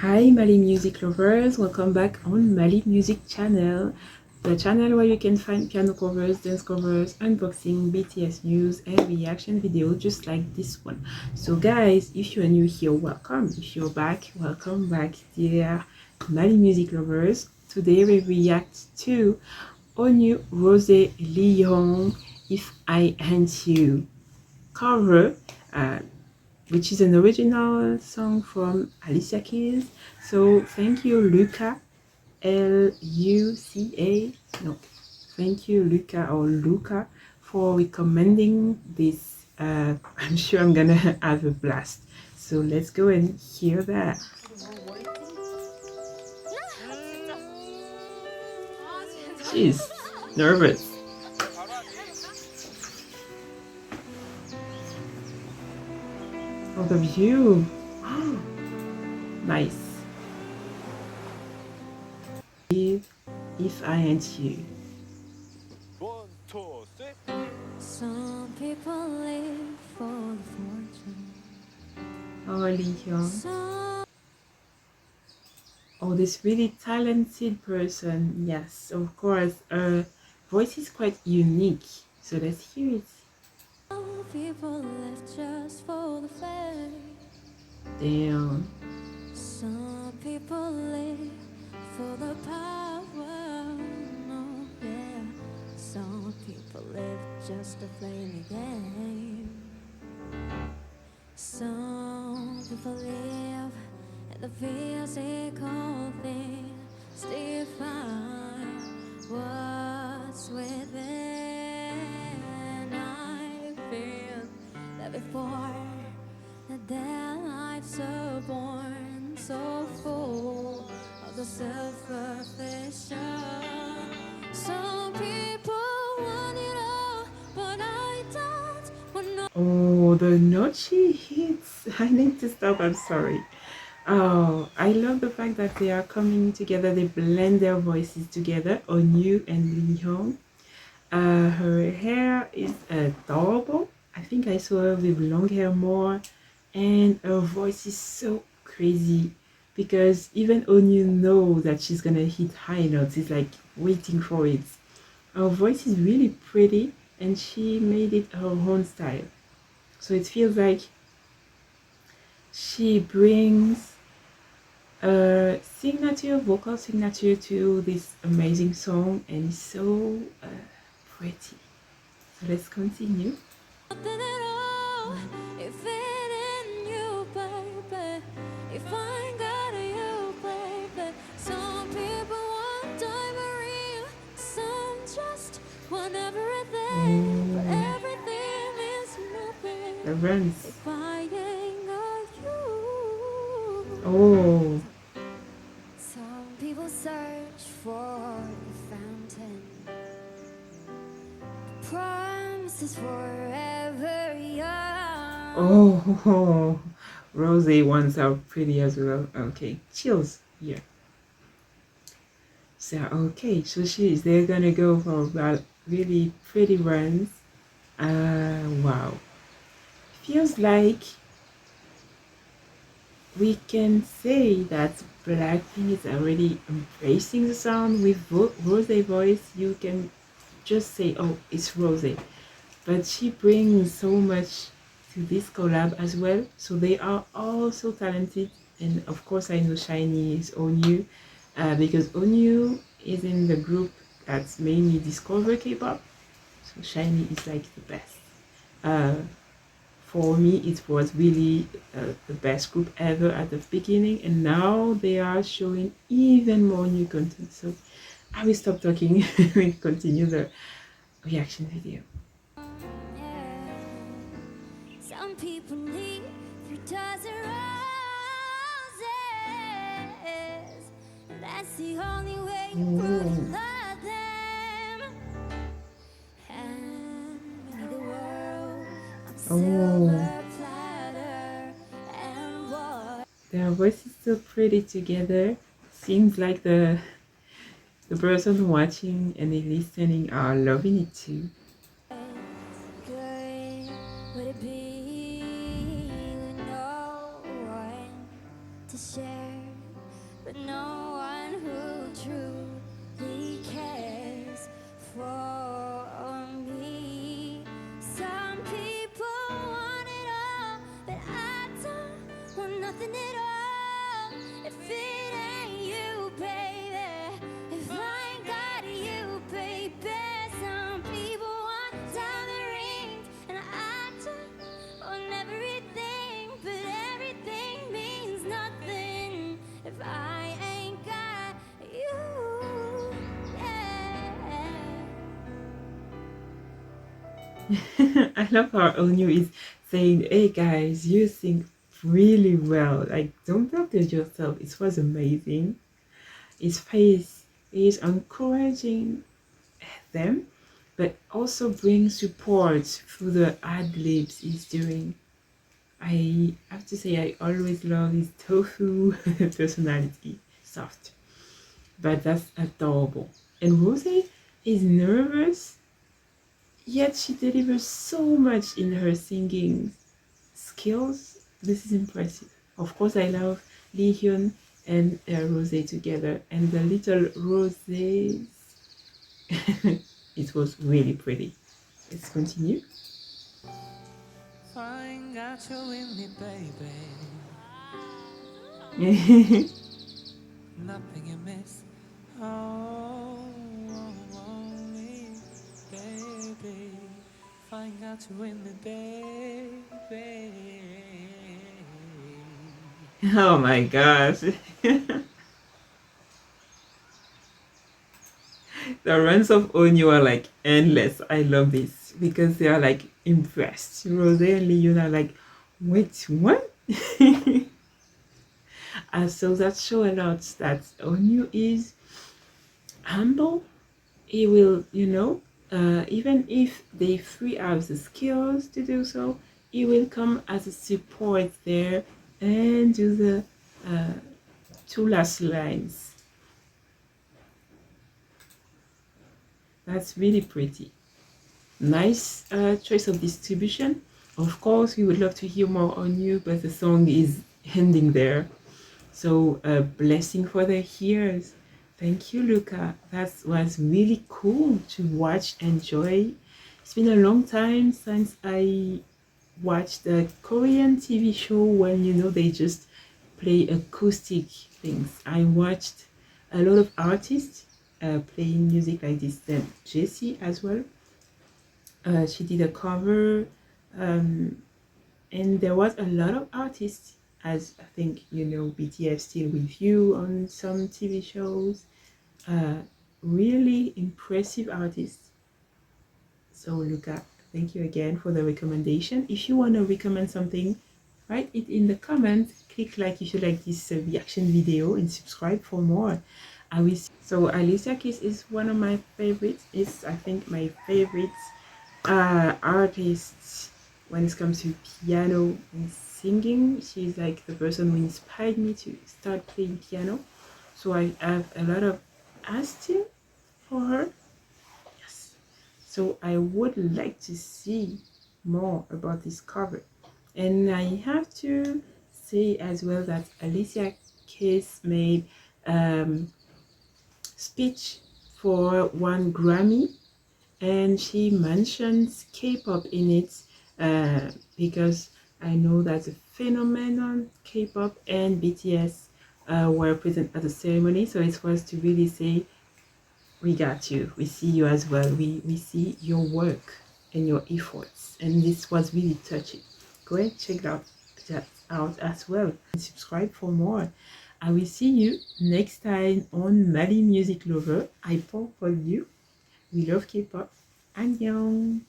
Hi Mali music lovers, welcome back on Mali Music channel, the channel where you can find piano covers, dance covers, unboxing, BTS news and reaction videos just like this one. So guys, if you're new here, welcome. If you're back, welcome back dear Mali music lovers. Today we react to Onyu If I Ain't You cover, which is an original song from Alicia Keys. So thank you, Luca, L-U-C-A. No, thank you, Luca or Luca, for recommending this. I'm sure I'm gonna have a blast. So let's go and hear that. She's nervous. Oh, the view. Nice. If I Ain't You. 1, 2, 3. Some people live for the fortune. Lee Hyung. Oh, this really talented person. Yes, of course. Her voice is quite unique. So let's hear it. Some people live just for the fame. Damn. Some people live for the power. No, yeah. Some people live just to play the game. Some people live in the physical things, define what's within. I feel that before that their lives are born so full of the superficial. Some people want it all, but I don't want no. Oh, the note she hits. I need to stop. I'm sorry. Oh, I love the fact that they are coming together. They blend their voices together. Onyu and Lee Hyung. Her hair is adorable. I think I saw her with long hair more. And her voice is so crazy because even Onyu knows that she's gonna hit high notes. It's like waiting for it. Her voice is really pretty and she made it her own style. So it feels like she brings a signature, vocal signature to this amazing song and it's so pretty. So let's continue. Nothing at all if it ain't you, baby. If I ain't got you, baby. Some people want diamond, some just want everything, but everything means nothing The runs. if I ain't got you. Oh, Some people search for the fountain. Promise is forever young. oh, Rosé ones are pretty as well. Okay, chills here. So okay, so they're gonna go for really pretty runs. Wow, feels like we can say that Blackpink is already embracing the sound with Rosé voice. You can just say, oh, it's Rosé, but she brings so much to this collab as well. So they are all so talented, and of course I know Shiny is Onyu, because Onyu is in the group that's mainly discover K-pop. So Shiny is like the best. For me, it was really the best group ever at the beginning, and now they are showing even more new content. So I will stop talking and continue the reaction video. Yeah. Some people need 3,000 roses. That's the only way you really love them. And we need the world on silver platter and what. Their voice is so pretty together. Seems like the person watching and listening are loving it too. Good would it be with no one to share, but no one who truly cares for me. Some people want it all, but I don't want nothing at all. If it ain't you, baby, if I ain't got you, baby. Some people want diamond rings, and I don't want everything, but everything means nothing if I ain't got you. Yeah. I love how Onyu is saying, hey guys, you sing really well. Like, don't doubt it yourself. It was amazing. His face is encouraging them, but also bring support through the ad libs he's doing. I have to say, I always love his tofu personality. Soft, but that's adorable. And Rosé is nervous, yet she delivers so much in her singing skills. This is impressive. Of course, I love Lee Hyun and Rosé together, and the little roses. It was really pretty. Let's continue. I ain't got you with me, baby. Nothing you miss. Oh, me, baby. If I ain't got you with me, baby. Oh my gosh. The runs of Onyu are like endless. I love this because they are like impressed. Rosé and Lee Hyun are like, wait, what? So that show a lot that Onyu is humble. He will, even if they free have the skills to do so, he will come as a support there and do the two last lines. That's really pretty. Nice choice of distribution. Of course, we would love to hear more on you, but the song is ending there. So a blessing for the ears. Thank you, Luca. That was really cool to watch, enjoy. It's been a long time since I watched a Korean TV show when, they just play acoustic things. I watched a lot of artists playing music like this. Then Jessie as well. She did a cover, and there was a lot of artists, as I think BTS Still With You on some TV shows. Really impressive artists. So Luca, thank you again for the recommendation. If you want to recommend something, write it in the comments. Click like if you like this reaction video and subscribe for more. So Alicia Keys is one of my favorites. It's I think my favorite artist when it comes to piano and singing. She's like the person who inspired me to start playing piano. So I have a lot of esteem for her. Yes. So I would like to see more about this cover. And I have to say as well that Alicia Keys made speech for one Grammy, and she mentions K-pop in it because I know that the phenomenon K-pop and BTS were present at the ceremony, so it was to really say, we got you, we see you as well, we see your work and your efforts, and this was really touching. Go ahead, check that out as well and subscribe for more. I will see you next time on Mali Music Lover. I pour for you. We love K-pop. Annyeong.